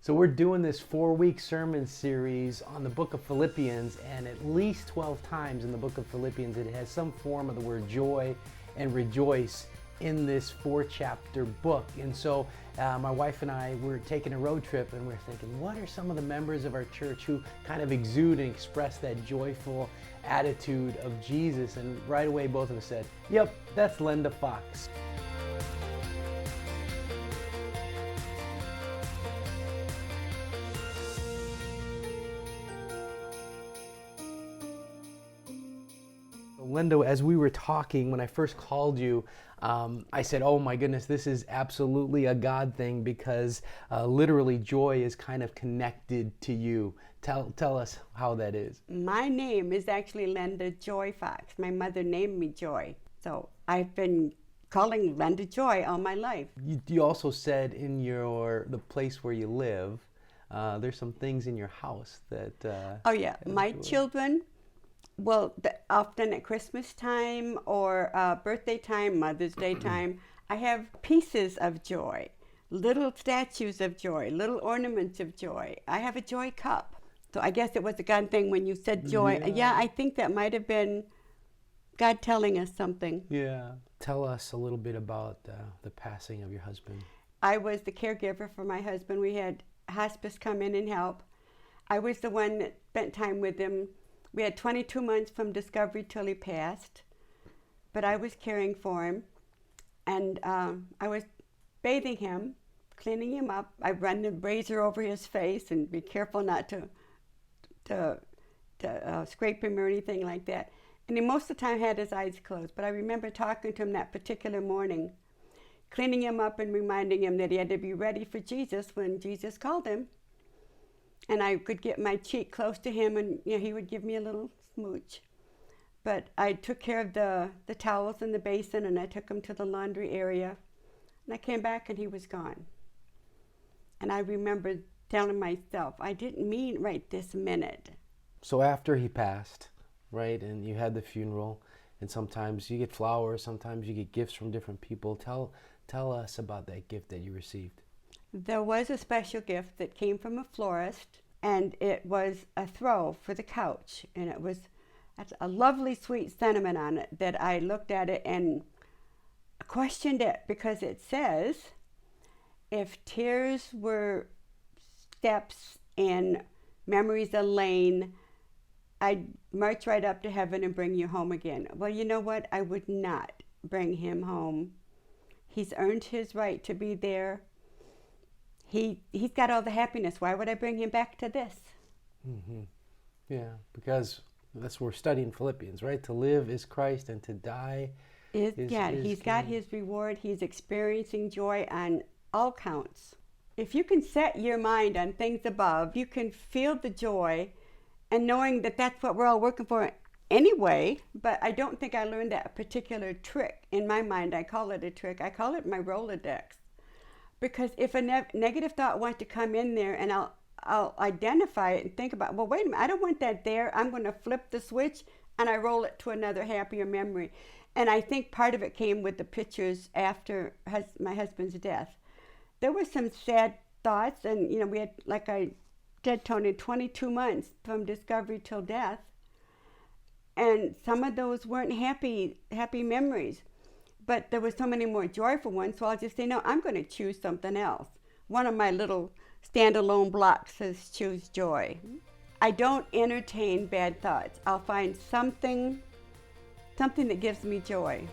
So we're doing this 4-week sermon series on the book of Philippians, and at least 12 times in the book of Philippians it has some form of the word joy and rejoice in this 4-chapter book. And so my wife and I were taking a road trip, and we're thinking, what are some of the members of our church who kind of exude and express that joyful attitude of Jesus? And right away both of us said, yep, that's Lenda Fox. Linda, as we were talking, when I first called you, I said, oh my goodness, this is absolutely a God thing, because literally joy is kind of connected to you. Tell us how that is. My name is actually Lenda Joy Fox. My mother named me Joy. So I've been calling Lenda Joy all my life. You also said in the place where you live, there's some things in your house that... oh yeah, my children... Well, often at Christmas time or birthday time, Mother's Day time, I have pieces of joy, little statues of joy, little ornaments of joy. I have a joy cup. So I guess it was a God thing when you said joy. Yeah, I think that might have been God telling us something. Yeah. Tell us a little bit about the passing of your husband. I was the caregiver for my husband. We had hospice come in and help. I was the one that spent time with him. We had 22 months from discovery till he passed, but I was caring for him, and I was bathing him, cleaning him up. I run the razor over his face and be careful not to scrape him or anything like that. And he most of the time had his eyes closed, but I remember talking to him that particular morning, cleaning him up and reminding him that he had to be ready for Jesus when Jesus called him. And I could get my cheek close to him, and he would give me a little smooch. But I took care of the towels in the basin, and I took him to the laundry area. And I came back, and he was gone. And I remember telling myself, I didn't mean right this minute. So after he passed, right, and you had the funeral, and sometimes you get flowers, sometimes you get gifts from different people. Tell us about that gift that you received. There was a special gift that came from a florist, and it was a throw for the couch, and it was a lovely, sweet sentiment on it that I looked at it and questioned it, because it says, if tears were steps and memories a lane, I'd march right up to heaven and bring you home again. Well, you know what? I would not bring him home. He's earned his right to be there. He's got all the happiness. Why would I bring him back to this? Mm-hmm. Yeah, because that's what we're studying Philippians, right? To live is Christ, and to die is he's got his reward. He's experiencing joy on all counts. If you can set your mind on things above, you can feel the joy, and knowing that that's what we're all working for anyway. But I don't think I learned that particular trick. In my mind, I call it a trick. I call it my Rolodex. Because if a negative thought wants to come in there, and I'll identify it and think about, well, wait a minute, I don't want that there. I'm going to flip the switch, and I roll it to another happier memory. And I think part of it came with the pictures after my husband's death. There were some sad thoughts, and we had, like I said, Tony, 22 months from discovery till death. And some of those weren't happy memories. But there were so many more joyful ones, so I'll just say, no, I'm going to choose something else. One of my little standalone blocks says choose joy. I don't entertain bad thoughts. I'll find something that gives me joy.